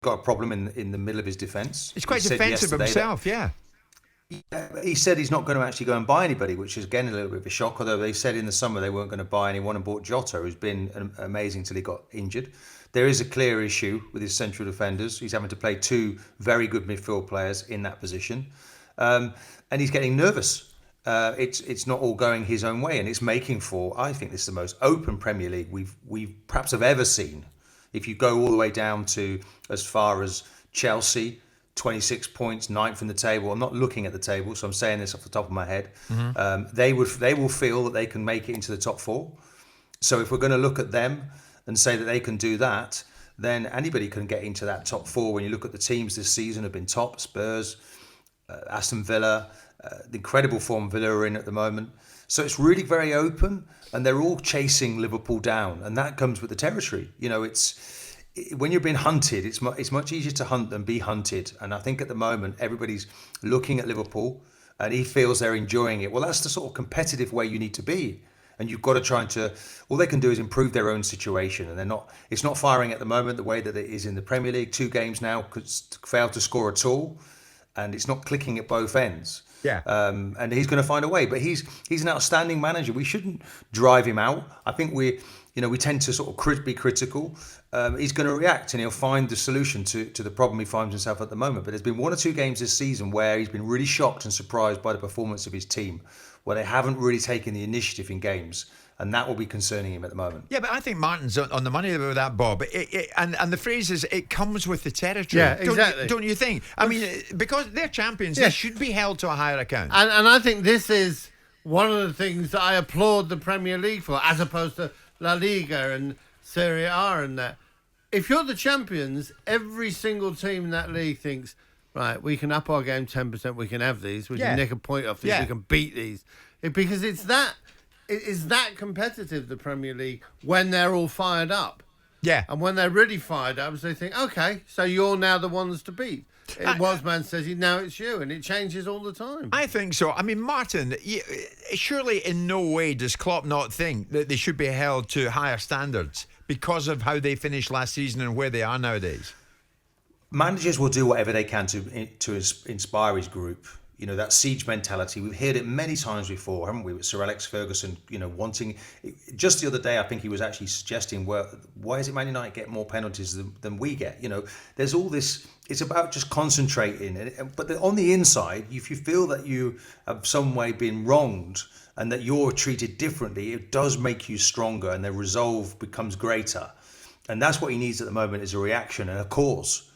got a problem in the middle of his defence. He's quite defensive himself, yeah. He said he's not going to actually go and buy anybody, which is again a little bit of a shock. Although they said in the summer they weren't going to buy anyone and bought Jota, who's been amazing till he got injured. There is a clear issue with his central defenders. He's having to play two very good midfield players in that position, and he's getting nervous. It's not all going his own way, and it's making for, I think, this is the most open Premier League we've perhaps have ever seen. If you go all the way down to as far as Chelsea, 26 points, ninth in the table. I'm not looking at the table, so I'm saying this off the top of my head. Mm-hmm. They will feel that they can make it into the top four. So if we're going to look at them and say that they can do that, then anybody can get into that top four. When you look at the teams this season have been top: Spurs, Aston Villa, the incredible form Villa are in at the moment. So it's really very open, and they're all chasing Liverpool down, and that comes with the territory. You know, when you're being hunted, it's much easier to hunt than be hunted. And I think at the moment everybody's looking at Liverpool, and he feels they're enjoying it. Well, that's the sort of competitive way you need to be, and you've got to try to. All they can do is improve their own situation, and it's not firing at the moment the way that it is in the Premier League. 2 games now, could fail to score at all, and it's not clicking at both ends. Yeah. And he's going to find a way. But he's an outstanding manager. We shouldn't drive him out. I think we tend to sort of be critical. He's going to react, and he'll find the solution to the problem he finds himself at the moment. But there's been 1 or 2 games this season where he's been really shocked and surprised by the performance of his team, where they haven't really taken the initiative in games. And that will be concerning him at the moment. Yeah, but I think Martin's on the money with that, Bob. And the phrase is, it comes with the territory. Yeah, exactly. Don't you think? I mean, because they're champions, they should be held to a higher account. And I think this is one of the things that I applaud the Premier League for, as opposed to La Liga and Serie A and that. If you're the champions, every single team in that league thinks, right, we can up our game 10%, we can have these, we can nick a point off these, we can beat these. Because it's that competitive, the Premier League, when they're all fired up. Yeah. And when they're really fired up, they think, okay, so you're now the ones to beat. It was Man City, now it's you, and it changes all the time. I think so. I mean, Martin, surely in no way does Klopp not think that they should be held to higher standards because of how they finished last season and where they are nowadays. Managers will do whatever they can to inspire his group. You know, that siege mentality. We've heard it many times before, haven't we? With Sir Alex Ferguson, wanting. Just the other day, I think he was actually suggesting, well, why is it Man United get more penalties than we get? There's all this. It's about just concentrating. But on the inside, if you feel that you have some way been wronged and that you're treated differently, it does make you stronger, and the resolve becomes greater. And that's what he needs at the moment, is a reaction and a cause.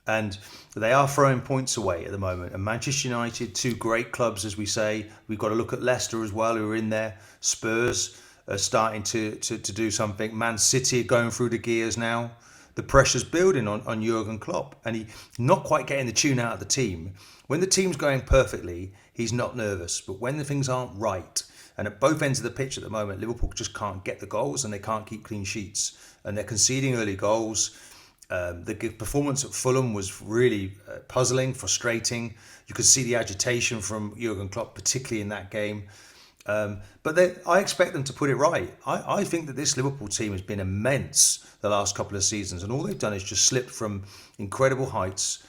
And they are throwing points away at the moment. And Manchester United, 2 great clubs, as we say. We've got to look at Leicester as well, who are in there. Spurs are starting to do something. Man City are going through the gears now. The pressure's building on Jurgen Klopp. And he's not quite getting the tune out of the team. When the team's going perfectly, he's not nervous. But when the things aren't right, and at both ends of the pitch at the moment, Liverpool just can't get the goals, and they can't keep clean sheets. And they're conceding early goals. The performance at Fulham was really puzzling, frustrating. You could see the agitation from Jurgen Klopp, particularly in that game. But I expect them to put it right. I think that this Liverpool team has been immense the last couple of seasons, and all they've done is just slipped from incredible heights,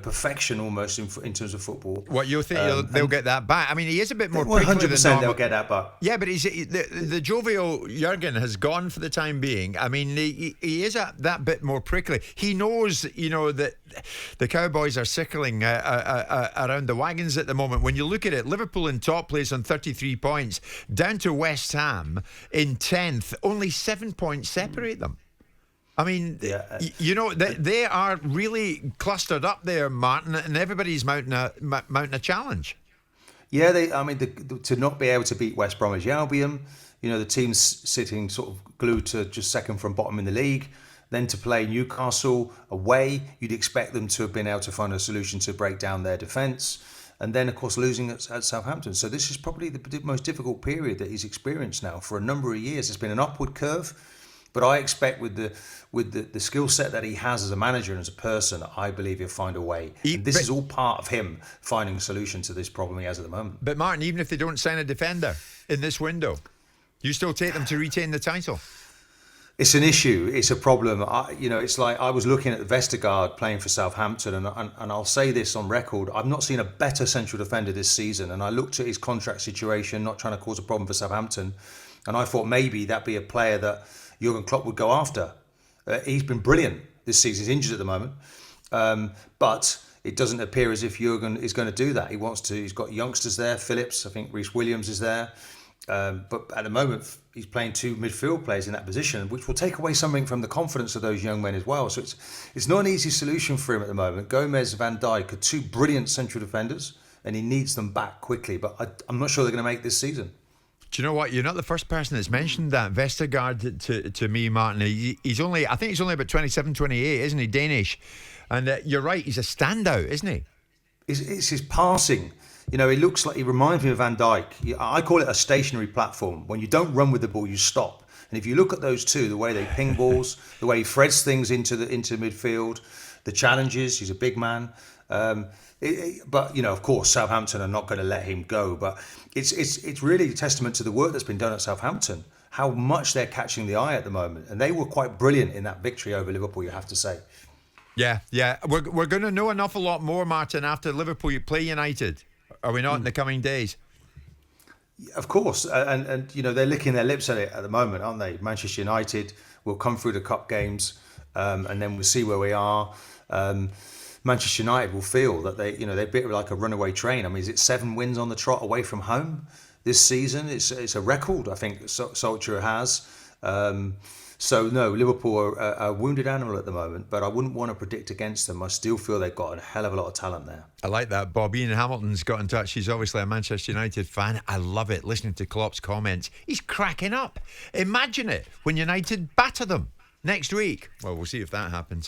perfection almost in terms of football. What, you think they'll get that back? I mean, he is a bit more prickly 100% they'll get that back. Yeah, but the jovial Jurgen has gone for the time being. I mean, he is that bit more prickly. He knows, that the Cowboys are circling around the wagons at the moment. When you look at it, Liverpool in top place on 33 points, down to West Ham in 10th. Only 7 points separate them. I mean, they are really clustered up there, Martin, and everybody's mounting a challenge. Yeah, to not be able to beat West Bromwich Albion, the team's sitting sort of glued to just second from bottom in the league. Then to play Newcastle away, you'd expect them to have been able to find a solution to break down their defence. And then, of course, losing at Southampton. So this is probably the most difficult period that he's experienced now for a number of years. It's been an upward curve. But I expect with the skill set that he has as a manager and as a person, I believe he'll find a way. This is all part of him finding a solution to this problem he has at the moment. But Martin, even if they don't sign a defender in this window, you still take them to retain the title? It's an issue. It's a problem. It's like I was looking at Vestergaard playing for Southampton, and I'll say this on record: I've not seen a better central defender this season. And I looked at his contract situation, not trying to cause a problem for Southampton, and I thought maybe that'd be a player that Jurgen Klopp would go after. He's been brilliant this season. He's injured at the moment, but it doesn't appear as if Jurgen is going to do that. He wants to. He's got youngsters there. Phillips, I think Reece Williams is there. But at the moment, he's playing two midfield players in that position, which will take away something from the confidence of those young men as well. So it's not an easy solution for him at the moment. Gomez, Van Dijk are two brilliant central defenders, and he needs them back quickly. But I'm not sure they're going to make this season. Do you know what? You're not the first person that's mentioned that. Vestergaard to me, Martin. He's only about 27, 28, isn't he? Danish. And you're right, he's a standout, isn't he? It's his passing. He looks like, he reminds me of Van Dijk. I call it a stationary platform. When you don't run with the ball, you stop. And if you look at those two, the way they ping balls, the way he threads things into midfield, the challenges, he's a big man. But of course, Southampton are not going to let him go. But it's really a testament to the work that's been done at Southampton, how much they're catching the eye at the moment. And they were quite brilliant in that victory over Liverpool, you have to say. Yeah. We're going to know an awful lot more, Martin, after Liverpool play United. Are we not in the coming days? Of course, and they're licking their lips at it at the moment, aren't they? Manchester United will come through the cup games, and then we'll see where we are. Manchester United will feel that they're a bit like a runaway train. I mean, is it 7 wins on the trot away from home this season? It's a record, I think Solskjaer has. So no, Liverpool are a wounded animal at the moment, but I wouldn't want to predict against them. I still feel they've got a hell of a lot of talent there. I like that. Bob Ian Hamilton's got in touch. He's obviously a Manchester United fan. I love it, listening to Klopp's comments. He's cracking up. Imagine it when United batter them next week. Well, we'll see if that happens.